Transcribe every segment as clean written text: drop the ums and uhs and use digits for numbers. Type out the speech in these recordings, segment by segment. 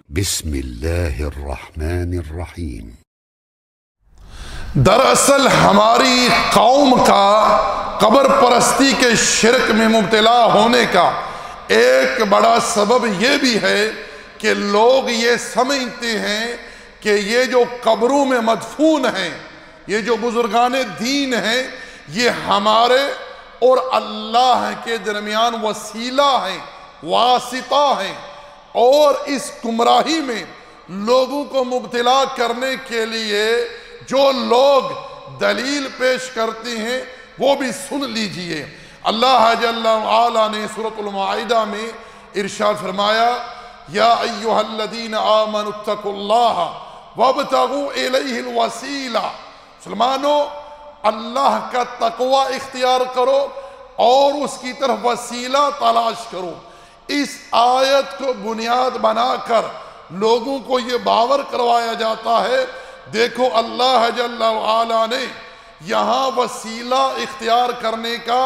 بسم اللہ الرحمن الرحیم۔ دراصل ہماری قوم کا قبر پرستی کے شرک میں مبتلا ہونے کا ایک بڑا سبب یہ بھی ہے کہ لوگ یہ سمجھتے ہیں کہ یہ جو قبروں میں مدفون ہیں، یہ جو بزرگان دین ہیں، یہ ہمارے اور اللہ کے درمیان وسیلہ ہیں، واسطہ ہیں، اور اس گمراہی میں لوگوں کو مبتلا کرنے کے لیے جو لوگ دلیل پیش کرتے ہیں وہ بھی سن لیجئے۔ اللہ جل وعلا نے سورۃ المائدہ میں ارشاد فرمایا، یا ایھا الذین آمنوا اتقوا اللہ وابتغوا الیہ الوسیلہ۔ مسلمانوں، اللہ کا تقوی اختیار کرو اور اس کی طرف وسیلہ تلاش کرو۔ اس آیت کو بنیاد بنا کر لوگوں کو یہ باور کروایا جاتا ہے، دیکھو اللہ جل وعلا نے یہاں وسیلہ اختیار کرنے کا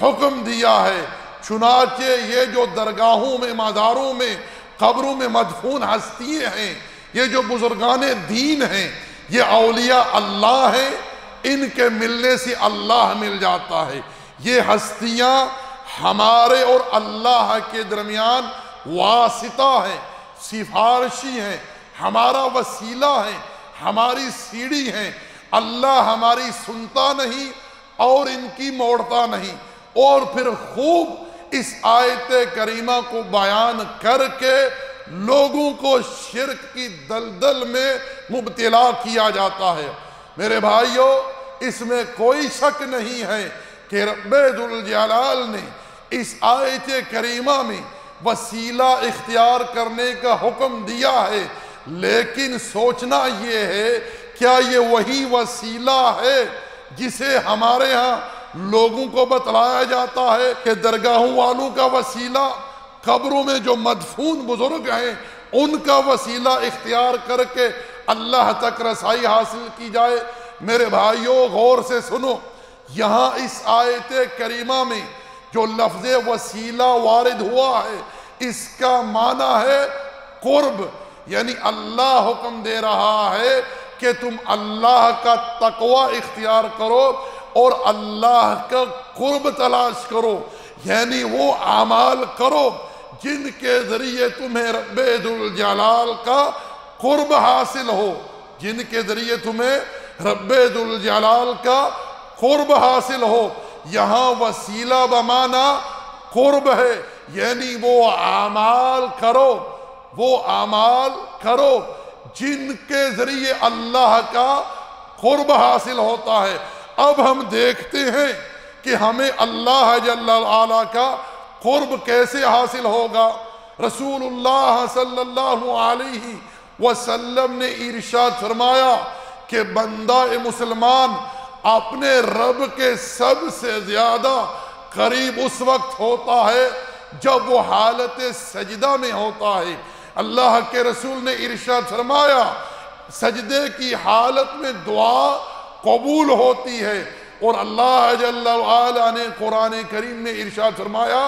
حکم دیا ہے، چنانچہ یہ جو درگاہوں میں، مزاروں میں، قبروں میں مدفون ہستیاں ہیں، یہ جو بزرگان دین ہیں، یہ اولیاء اللہ ہیں، ان کے ملنے سے اللہ مل جاتا ہے۔ یہ ہستیاں ہمارے اور اللہ کے درمیان واسطہ ہیں، سفارشی ہیں، ہمارا وسیلہ ہیں، ہماری سیڑھی ہیں۔ اللہ ہماری سنتا نہیں اور ان کی موڑتا نہیں۔ اور پھر خوب اس آیت کریمہ کو بیان کر کے لوگوں کو شرک کی دلدل میں مبتلا کیا جاتا ہے۔ میرے بھائیو، اس میں کوئی شک نہیں ہے کہ رب ذوالجلال نے اس آیت کریمہ میں وسیلہ اختیار کرنے کا حکم دیا ہے، لیکن سوچنا یہ ہے، کیا یہ وہی وسیلہ ہے جسے ہمارے ہاں لوگوں کو بتلایا جاتا ہے کہ درگاہوں والوں کا وسیلہ، قبروں میں جو مدفون بزرگ ہیں ان کا وسیلہ اختیار کر کے اللہ تک رسائی حاصل کی جائے؟ میرے بھائیوں، غور سے سنو، یہاں اس آیت کریمہ میں جو لفظ وسیلہ وارد ہوا ہے، اس کا معنی ہے قرب، یعنی اللہ حکم دے رہا ہے کہ تم اللہ کا تقوی اختیار کرو اور اللہ کا قرب تلاش کرو، یعنی وہ اعمال کرو جن کے ذریعے تمہیں رب ذوالجلال کا قرب حاصل ہو، جن کے ذریعے تمہیں رب ذوالجلال کا قرب حاصل ہو۔ یہاں وسیلہ بمعنی قرب ہے، یعنی وہ اعمال کرو، وہ اعمال کرو جن کے ذریعے اللہ کا قرب حاصل ہوتا ہے۔ اب ہم دیکھتے ہیں کہ ہمیں اللہ جل وعلا کا قرب کیسے حاصل ہوگا۔ رسول اللہ صلی اللہ علیہ وسلم نے ارشاد فرمایا کہ بندہ مسلمان اپنے رب کے سب سے زیادہ قریب اس وقت ہوتا ہے جب وہ حالت سجدہ میں ہوتا ہے۔ اللہ کے رسول نے ارشاد فرمایا، سجدے کی حالت میں دعا قبول ہوتی ہے، اور اللہ جل وعلا نے قرآن کریم میں ارشاد فرمایا،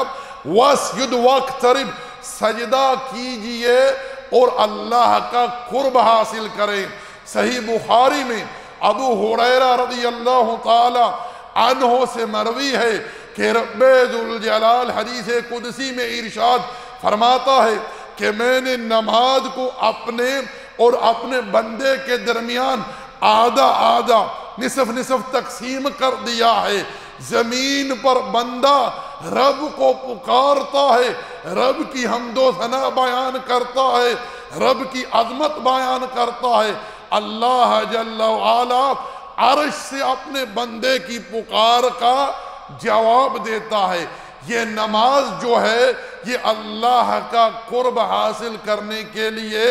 وَاسْجُدْ وَاقْتَرِبْ، سجدہ کیجئے اور اللہ کا قرب حاصل کریں۔ صحیح بخاری میں ابو ہریرہ رضی اللہ تعالی عنہ سے مروی ہے کہ رب ذوالجلال حدیث قدسی میں ارشاد فرماتا ہے کہ میں نے نماز کو اپنے اور اپنے بندے کے درمیان آدھا آدھا، نصف نصف تقسیم کر دیا ہے۔ زمین پر بندہ رب کو پکارتا ہے، رب کی حمد و ثنا بیان کرتا ہے، رب کی عظمت بیان کرتا ہے، اللہ جل وعلا عرش سے اپنے بندے کی پکار کا جواب دیتا ہے۔ یہ نماز جو ہے یہ اللہ کا قرب حاصل کرنے کے لیے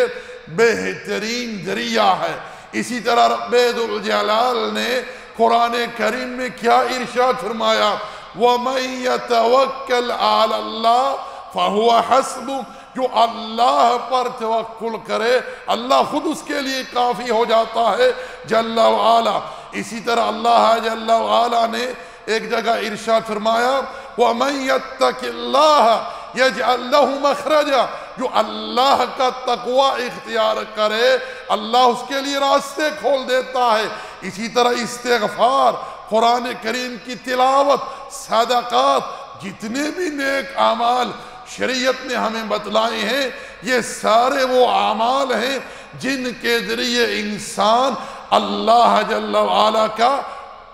بہترین ذریعہ ہے۔ اسی طرح رب ذوالجلال نے قرآن کریم میں کیا ارشاد فرمایا، وَمَن يَتَوَكَّلْ عَلَى اللَّهِ فَهُوَ حَسْبُهُ، جو اللہ پر توکل کرے اللہ خود اس کے لیے کافی ہو جاتا ہے جل وعلا۔ اسی طرح اللہ جل وعلا نے ایک جگہ ارشاد فرمایا، وَمَن يَتَّقِ اللَّهَ يَجْعَلْ لَهُ مَخْرَجًا، جو اللہ کا تقوی اختیار کرے اللہ اس کے لیے راستے کھول دیتا ہے۔ اسی طرح استغفار، قرآن کریم کی تلاوت، صدقات، جتنے بھی نیک اعمال شریعت نے ہمیں بتلائے ہیں یہ سارے وہ اعمال ہیں جن کے ذریعے انسان اللہ جل وعلا کا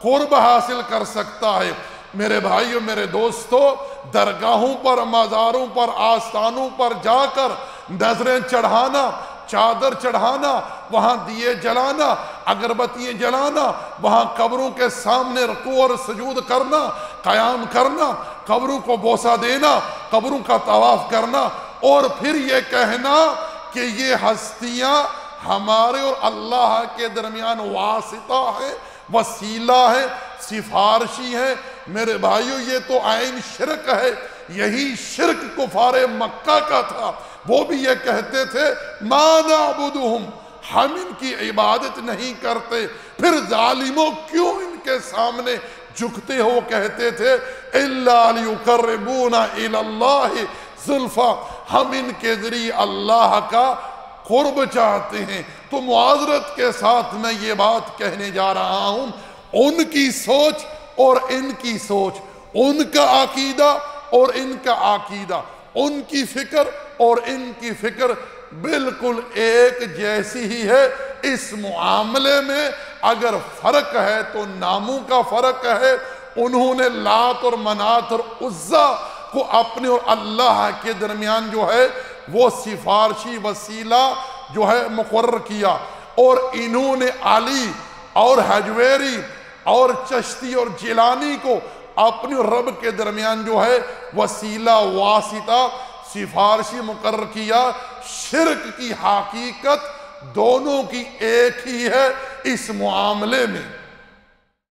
قرب حاصل کر سکتا ہے۔ میرے بھائیوں، میرے دوستو، درگاہوں پر، مزاروں پر، آستانوں پر جا کر نظریں چڑھانا، چادر چڑھانا، وہاں دیے جلانا، اگربتیاں جلانا، وہاں قبروں کے سامنے رکوع اور سجود کرنا، قیام کرنا، قبروں کو بوسہ دینا، قبروں کا طواف کرنا، اور پھر یہ کہنا کہ یہ ہستیاں ہمارے اور اللہ کے درمیان واسطہ ہے، وسیلہ ہے، سفارشی ہے۔ میرے بھائیو، یہ تو عین شرک ہے۔ یہی شرک کفار مکہ کا تھا۔ وہ بھی یہ کہتے تھے ما نعبدہم، ہم ان کی عبادت نہیں کرتے۔ پھر ظالموں کیوں ان کے سامنے جھکتے ہو؟ کہتے تھے الا لیقربونا الی اللہ زلفیٰ، ہم ان کے ذریعے اللہ کا قرب چاہتے ہیں۔ تو معذرت کے ساتھ میں یہ بات کہنے جا رہا ہوں، ان کی سوچ اور ان کی سوچ، ان کا عقیدہ اور ان کا عقیدہ، ان کی فکر اور ان کی فکر بالکل ایک جیسی ہی ہے۔ اس معاملے میں اگر فرق ہے تو ناموں کا فرق ہے۔ انہوں نے لات اور منات اور عزا کو اپنے اور اللہ کے درمیان جو ہے وہ سفارشی وسیلہ جو ہے مقرر کیا، اور انہوں نے علی اور حجویری اور چشتی اور جیلانی کو اپنے رب کے درمیان جو ہے وسیلہ، واسطہ، سفارشی مقرر کیا۔ شرک کی حقیقت دونوں کی ایک ہی ہے اس معاملے میں۔